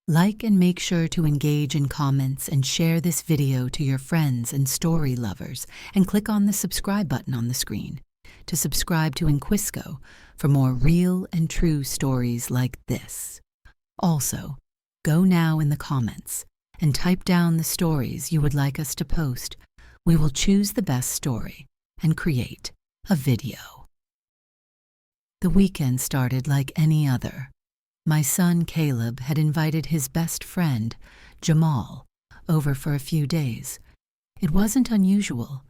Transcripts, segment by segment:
Like and make sure to engage in comments and share this video to your friends and story lovers, and click on the subscribe button on the screen to subscribe to Inquisco for more real and true stories like this. Also, go now in the comments and type down the stories you would like us to post. We will choose the best story and create a video. The weekend started like any other. My son Caleb had invited his best friend, Jamal, over for a few days. It wasn't unusual.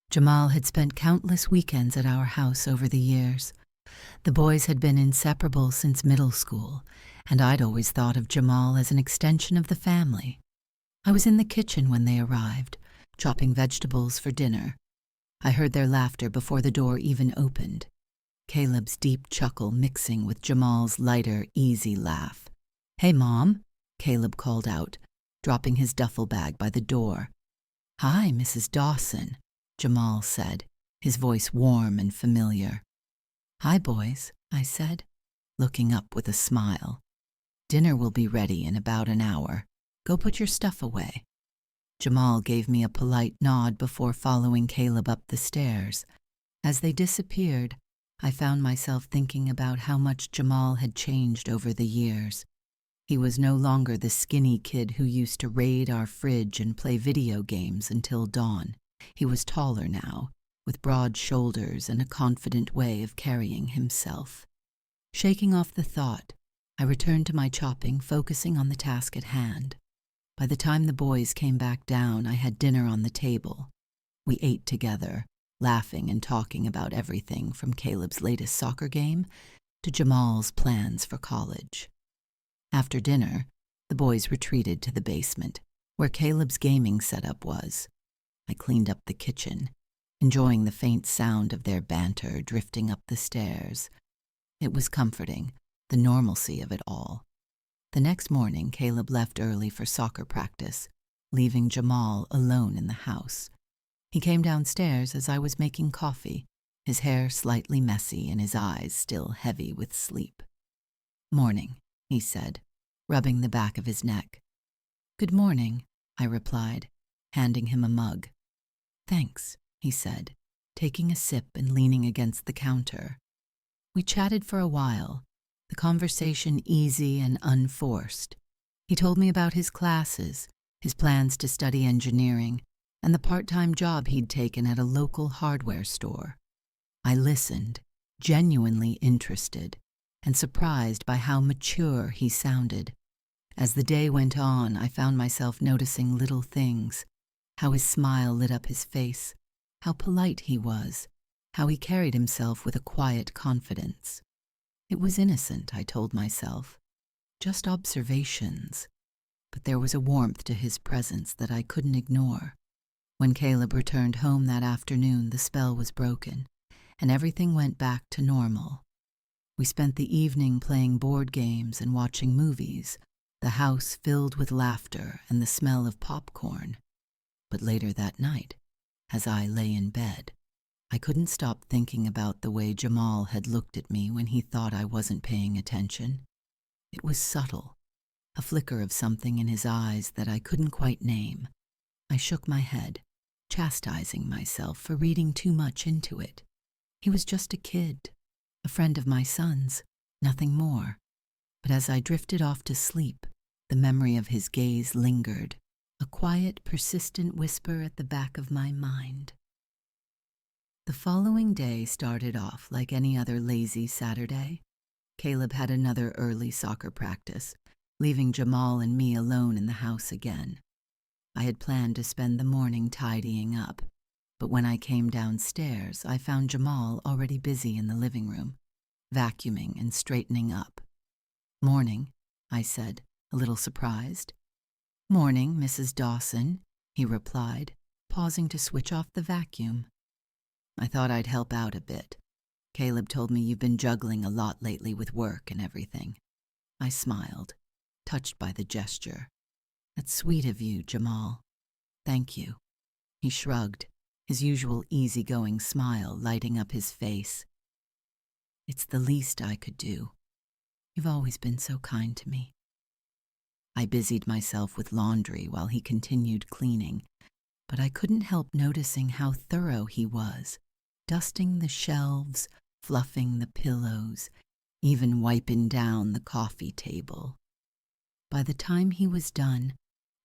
Jamal had spent countless weekends at our house over the years. The boys had been inseparable since middle school, and I'd always thought of Jamal as an extension of the family. I was in the kitchen when they arrived, chopping vegetables for dinner. I heard their laughter before the door even opened, Caleb's deep chuckle mixing with Jamal's lighter, easy laugh. "Hey, Mom," Caleb called out, dropping his duffel bag by the door. "Hi, Mrs. Dawson," Jamal said, his voice warm and familiar. "Hi, boys," I said, looking up with a smile. "Dinner will be ready in about an hour. Go put your stuff away." Jamal gave me a polite nod before following Caleb up the stairs. As they disappeared, I found myself thinking about how much Jamal had changed over the years. He was no longer the skinny kid who used to raid our fridge and play video games until dawn. He was taller now, with broad shoulders and a confident way of carrying himself. Shaking off the thought, I returned to my chopping, focusing on the task at hand. By the time the boys came back down, I had dinner on the table. We ate together, laughing and talking about everything from Caleb's latest soccer game to Jamal's plans for college. After dinner, the boys retreated to the basement, where Caleb's gaming setup was. I cleaned up the kitchen, enjoying the faint sound of their banter drifting up the stairs. It was comforting, the normalcy of it all. The next morning, Caleb left early for soccer practice, leaving Jamal alone in the house. He came downstairs as I was making coffee, his hair slightly messy and his eyes still heavy with sleep. "Morning," he said, rubbing the back of his neck. "Good morning," I replied, handing him a mug. "Thanks," he said, taking a sip and leaning against the counter. We chatted for a while, the conversation easy and unforced. He told me about his classes, his plans to study engineering, and the part-time job he'd taken at a local hardware store. I listened, genuinely interested, and surprised by how mature he sounded. As the day went on, I found myself noticing little things, how his smile lit up his face, how polite he was, how he carried himself with a quiet confidence. It was innocent, I told myself, just observations, but there was a warmth to his presence that I couldn't ignore. When Caleb returned home that afternoon, the spell was broken, and everything went back to normal. We spent the evening playing board games and watching movies, the house filled with laughter and the smell of popcorn. But later that night, as I lay in bed, I couldn't stop thinking about the way Jamal had looked at me when he thought I wasn't paying attention. It was subtle, a flicker of something in his eyes that I couldn't quite name. I shook my head, chastising myself for reading too much into it. He was just a kid, a friend of my son's, nothing more. But as I drifted off to sleep, the memory of his gaze lingered, a quiet, persistent whisper at the back of my mind. The following day started off like any other lazy Saturday. Caleb had another early soccer practice, leaving Jamal and me alone in the house again. I had planned to spend the morning tidying up, but when I came downstairs, I found Jamal already busy in the living room, vacuuming and straightening up. "Morning," I said, a little surprised. "Morning, Mrs. Dawson," he replied, pausing to switch off the vacuum. "I thought I'd help out a bit. Caleb told me you've been juggling a lot lately with work and everything." I smiled, touched by the gesture. "That's sweet of you, Jamal." "Thank you." He shrugged, his usual easygoing smile lighting up his face. "It's the least I could do. You've always been so kind to me." I busied myself with laundry while he continued cleaning, but I couldn't help noticing how thorough he was, dusting the shelves, fluffing the pillows, even wiping down the coffee table. By the time he was done,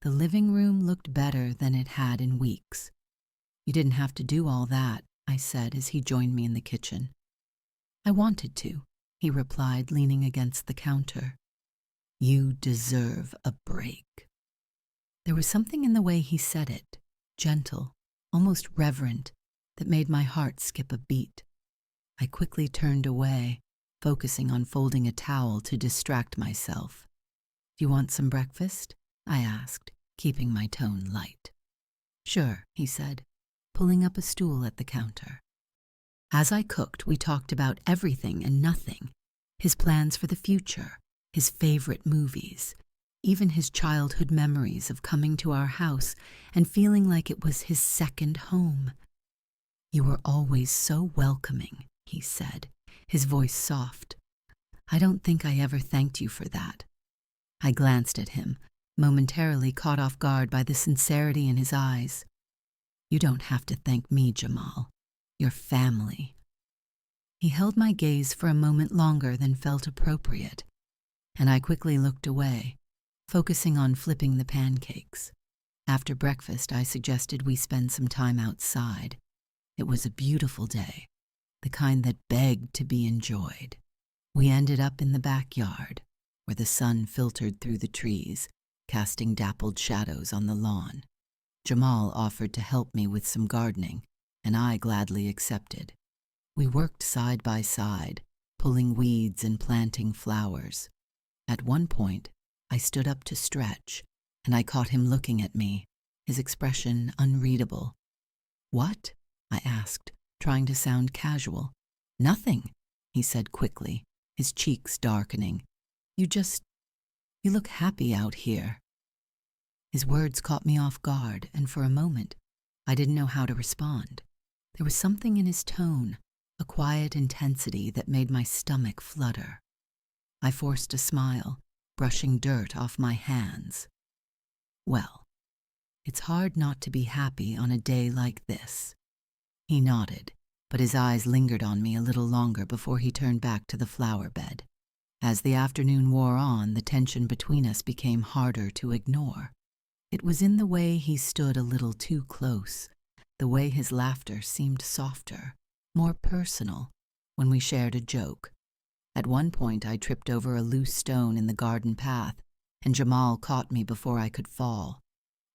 the living room looked better than it had in weeks. "You didn't have to do all that," I said as he joined me in the kitchen. "I wanted to," he replied, leaning against the counter. "You deserve a break." There was something in the way he said it, gentle, almost reverent, that made my heart skip a beat. I quickly turned away, focusing on folding a towel to distract myself. "Do you want some breakfast?" I asked, keeping my tone light. "Sure," he said, pulling up a stool at the counter. As I cooked, we talked about everything and nothing, his plans for the future, his favorite movies, even his childhood memories of coming to our house and feeling like it was his second home. "You were always so welcoming," he said, his voice soft. "I don't think I ever thanked you for that." I glanced at him, momentarily caught off guard by the sincerity in his eyes. "You don't have to thank me, Jamal. You're family." He held my gaze for a moment longer than felt appropriate, and I quickly looked away, focusing on flipping the pancakes. After breakfast, I suggested we spend some time outside. It was a beautiful day, the kind that begged to be enjoyed. We ended up in the backyard, where the sun filtered through the trees, casting dappled shadows on the lawn. Jamal offered to help me with some gardening, and I gladly accepted. We worked side by side, pulling weeds and planting flowers. At one point, I stood up to stretch, and I caught him looking at me, his expression unreadable. "What?" I asked, trying to sound casual. "Nothing," he said quickly, his cheeks darkening. You look happy out here." His words caught me off guard, and for a moment, I didn't know how to respond. There was something in his tone, a quiet intensity that made my stomach flutter. I forced a smile, brushing dirt off my hands. "Well, it's hard not to be happy on a day like this." He nodded, but his eyes lingered on me a little longer before he turned back to the flower bed. As the afternoon wore on, the tension between us became harder to ignore. It was in the way he stood a little too close, the way his laughter seemed softer, more personal, when we shared a joke. At one point, I tripped over a loose stone in the garden path, and Jamal caught me before I could fall.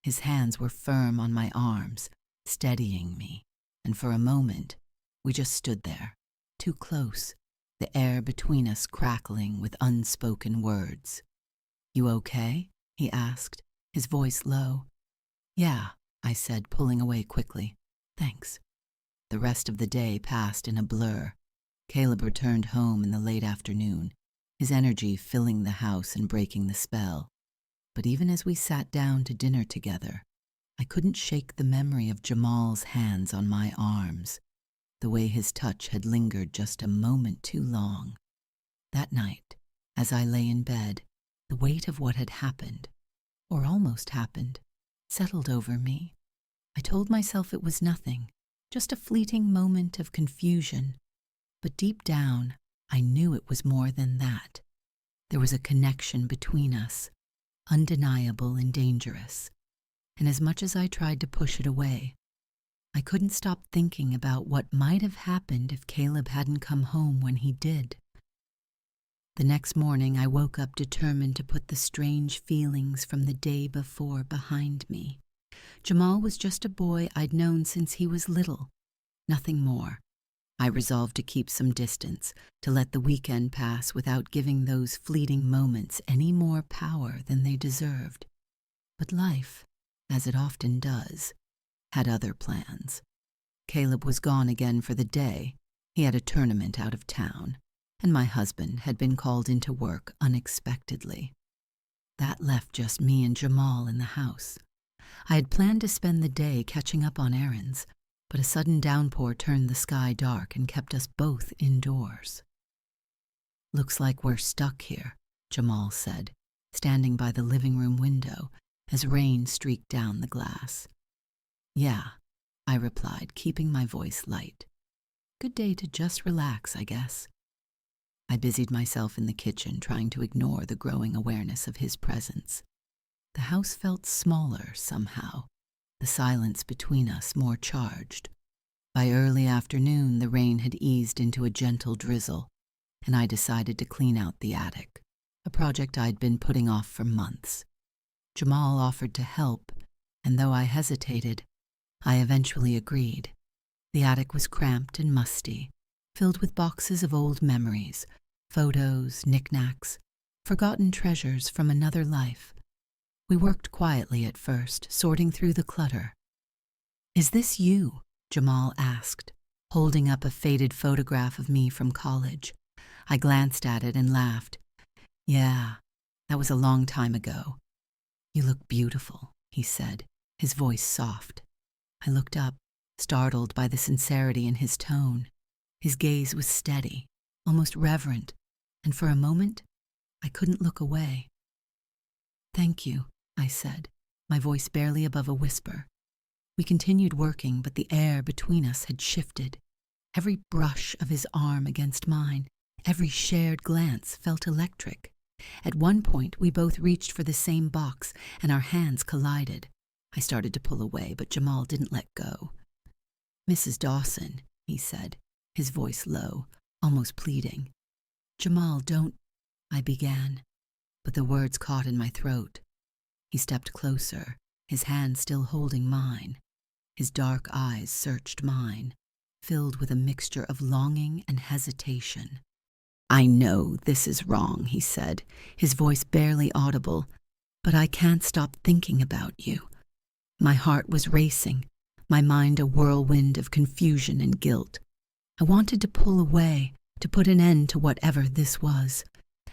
His hands were firm on my arms, steadying me, and for a moment, we just stood there, too close, the air between us crackling with unspoken words. "You okay?" he asked, his voice low. "Yeah," I said, pulling away quickly. "Thanks." The rest of the day passed in a blur. Caleb returned home in the late afternoon, his energy filling the house and breaking the spell. But even as we sat down to dinner together, I couldn't shake the memory of Jamal's hands on my arms, the way his touch had lingered just a moment too long. That night, as I lay in bed, the weight of what had happened, or almost happened, settled over me. I told myself it was nothing, just a fleeting moment of confusion. But deep down, I knew it was more than that. There was a connection between us, undeniable and dangerous. And as much as I tried to push it away, I couldn't stop thinking about what might have happened if Caleb hadn't come home when he did. The next morning, I woke up determined to put the strange feelings from the day before behind me. Jamal was just a boy I'd known since he was little, nothing more. I resolved to keep some distance, to let the weekend pass without giving those fleeting moments any more power than they deserved. But life, as it often does, had other plans. Caleb was gone again for the day. He had a tournament out of town, and my husband had been called into work unexpectedly. That left just me and Jamal in the house. I had planned to spend the day catching up on errands, but a sudden downpour turned the sky dark and kept us both indoors. "Looks like we're stuck here," Jamal said, standing by the living room window as rain streaked down the glass. "Yeah," I replied, keeping my voice light. "Good day to just relax, I guess." I busied myself in the kitchen, trying to ignore the growing awareness of his presence. The house felt smaller somehow, the silence between us more charged. By early afternoon, the rain had eased into a gentle drizzle, and I decided to clean out the attic, a project I'd been putting off for months. Jamal offered to help, and though I hesitated, I eventually agreed. The attic was cramped and musty, filled with boxes of old memories, photos, knickknacks, forgotten treasures from another life. We worked quietly at first, sorting through the clutter. "Is this you?" Jamal asked, holding up a faded photograph of me from college. I glanced at it and laughed. "Yeah, that was a long time ago." "You look beautiful," he said, his voice soft. I looked up, startled by the sincerity in his tone. His gaze was steady, almost reverent, and for a moment, I couldn't look away. "Thank you," I said, my voice barely above a whisper. We continued working, but the air between us had shifted. Every brush of his arm against mine, every shared glance felt electric. At one point, we both reached for the same box, and our hands collided. I started to pull away, but Jamal didn't let go. "Mrs. Dawson," he said, his voice low, almost pleading. "Jamal, don't—" I began, but the words caught in my throat. He stepped closer, his hand still holding mine. His dark eyes searched mine, filled with a mixture of longing and hesitation. "I know this is wrong," he said, his voice barely audible, "but I can't stop thinking about you." My heart was racing, my mind a whirlwind of confusion and guilt. I wanted to pull away, to put an end to whatever this was.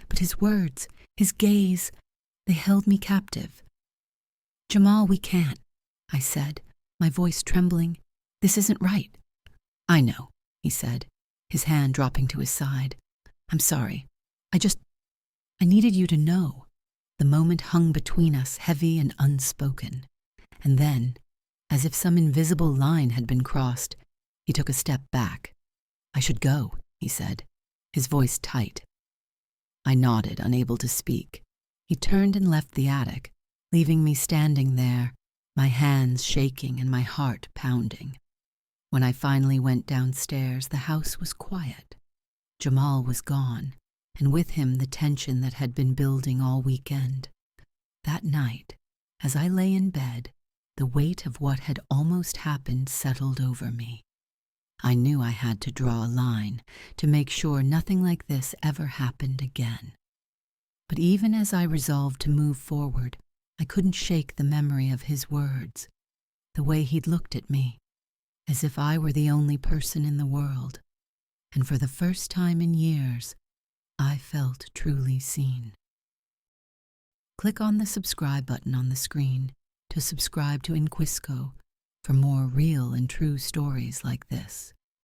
But his words, his gaze, they held me captive. "Jamal, we can't," I said, my voice trembling. "This isn't right." "I know," he said, his hand dropping to his side. "I'm sorry. I needed you to know." The moment hung between us, heavy and unspoken. And then, as if some invisible line had been crossed, he took a step back. "I should go," he said, his voice tight. I nodded, unable to speak. He turned and left the attic, leaving me standing there, my hands shaking and my heart pounding. When I finally went downstairs, the house was quiet. Jamal was gone, and with him the tension that had been building all weekend. That night, as I lay in bed, the weight of what had almost happened settled over me. I knew I had to draw a line to make sure nothing like this ever happened again. But even as I resolved to move forward, I couldn't shake the memory of his words, the way he'd looked at me, as if I were the only person in the world. And for the first time in years, I felt truly seen. Click on the subscribe button on the screen to subscribe to Inquisco for more real and true stories like this.